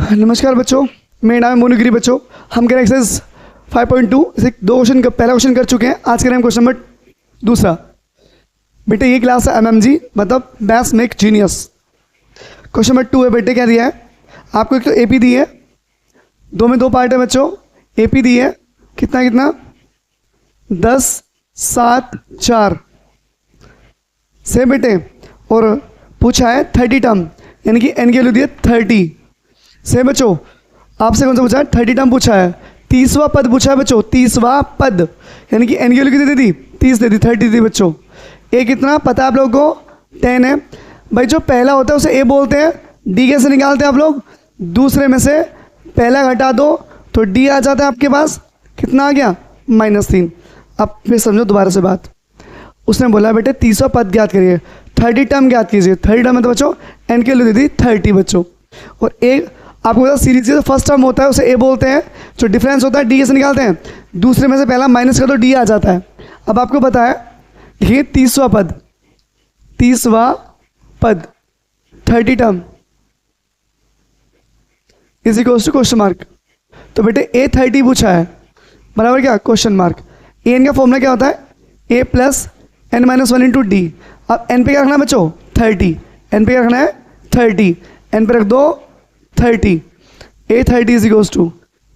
नमस्कार बच्चों, मेरा नाम है मोनुगिरी। बच्चों, हम करें एक्सरसाइज 5.2 से दो क्वेश्चन पहला क्वेश्चन कर चुके हैं। आज करें हम क्वेश्चन नंबर दूसरा। बेटे ये क्लास है MMG मतलब maths make genius. Question number 2 है बेटे, क्या दिया है आपको? एक तो AP दी है, दो में दो पार्ट है बच्चों। AP दी है कितना कितना 10 7 4 से बेटे, और पूछा है 30 टर्म यानी कि n की वैल्यू दी है 30 से बच्चों। आपसे कौन सा पूछा है? 30 टर्म पूछा है। 30वां पद पूछा है बच्चों, 30वां पद यानी कि n की वैल्यू कितनी दे दी? 30 दे दी, 30 दी बच्चों। a कितना पता है आप लोगों को? 10 है भाई। जो पहला होता है उसे a बोलते हैं। d कैसे निकालते हैं आप लोग? दूसरे में से पहला घटा दो तो d आ जाता है आपके पास। कितना आ गया? -3। अब फिर समझो दोबारा से बात। उसने बोला बेटे 30वां पद ज्ञात करिए, 30 टर्म ज्ञात कीजिए। 30 टर्म मतलब बच्चों n की वैल्यू दे दी 30 बच्चों। और एक आपको पता सीरीज जो फर्स्ट टर्म होता है उसे a बोलते हैं। जो डिफरेंस होता है d कैसे निकालते हैं? दूसरे में से पहला माइनस कर दो, d आ जाता है। अब आपको पता है, देखिए 30वां पद, 30वां पद 30 term is equals to question mark. तो बेटे a 30 पूछा है बराबर क्या? क्वेश्चन मार्क। an का फॉर्मूला क्या होता है? a plus n minus 1 into D. अब n पे क्या रखना है बच्चों? 30। n पे क्या रखना है? 30। n पे रख दो 30। a 30 is equals to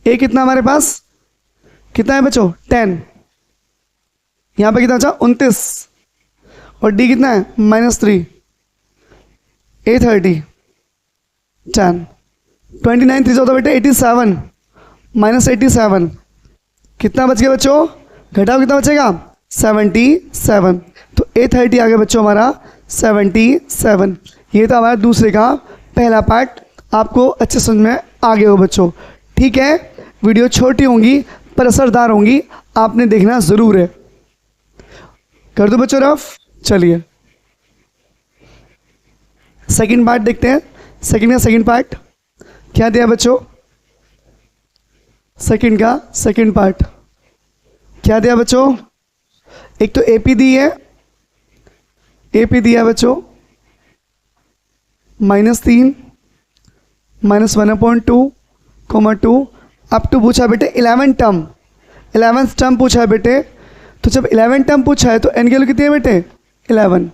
a कितना हमारे पास कितना है बच्चों? 10। यहाँ पे कितना बचा? 29। और d कितना है? -3। a 30 10 29 3 होता बेटे 87 -87 कितना बच गया बच्चों? घटाओ कितना बचेगा? 77। तो a 30 आ गया बच्चों हमारा 77। ये था हमारा दूसरे का पहला पार्ट। आपको अच्छे समझ में आ गया हो बच्चों, ठीक है। वीडियो छोटी होंगी पर असरदार होंगी, आपने देखना ज़रूर है। कर दो बच्चों रफ। चलिए सेकंड पार्ट देखते हैं। सेकंड का सेकंड पार्ट क्या दिया बच्चों? सेकंड का सेकंड पार्ट क्या दिया बच्चों? एक तो AP दी है, AP दिया बच्चों -3 -1/2 2 अप टू पूछा बेटे 11 टर्म। 11th टर्म पूछा है बेटे। तो जब 11 टर्म पूछा है तो n की वैल्यू कितनी है बेटे? 11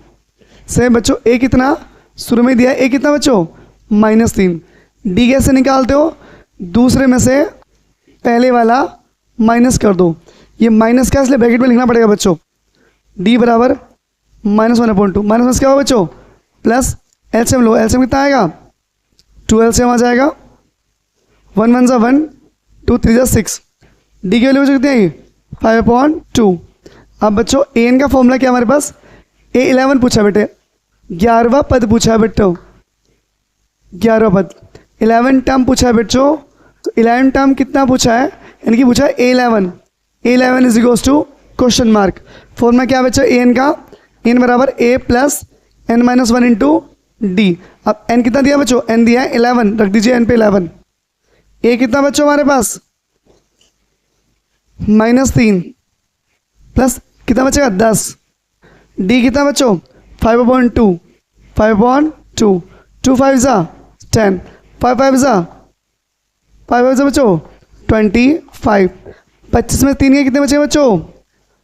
से बच्चों a कितना शुरू में दिया है? a कितना बच्चों? -3। d कैसे निकालते हो? दूसरे में से पहले वाला माइनस कर दो। ये माइनस का इसलिए ब्रैकेट में लिखना पड़ेगा बच्चों। d बराबर -1/2 माइनस क्या होगा बच्चों? प्लस एलसीएम लो। एलसीएम कितना आएगा? 2 एलसीएम आ जाएगा। 1 1 ज़ा 1 2 3 ज़ा 6। डी की वैल्यू कितनी आएगी? 5/2। अब बच्चों an का फॉर्मूला क्या हमारे पास? a 11 पूछा बेटे, 11वां पद पूछा है बेटो, 11वां पद 11 टर्म पूछा है बच्चों। तो 11 टर्म कितना पूछा है? यानी कि पूछा है a11। a11 is equals to question mark. Formula क्या है बच्चों an का? n बराबर a plus n minus 1 into D. अब n कितना दिया बच्चों? n दिया है 11, रख दीजिए n पे 11। a कितना बच्चों हमारे पास? -3 प्लस कितना बचेगा? 10। d कितना बच्चों? 5/2 5/2 2 5 ज़ा 10 5 5 ज़ा 5 5 ज़ा बच्चों 25। 25 में 3 के कितने बचेंगे बच्चों?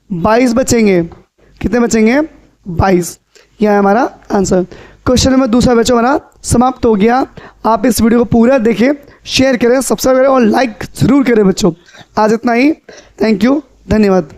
22 बचेंगे। कितने बचेंगे? 22। यह है हमारा आंसर। क्वेश्चन नंबर दूसरा बच्चों हमारा समाप्त हो गया। आप इस वीडियो को पूरा देखें, शेयर करें, सब्सक्राइब करें और लाइक ज़रूर करें बच्चों। आज इतना ही। थैंक यू, धन्यवाद।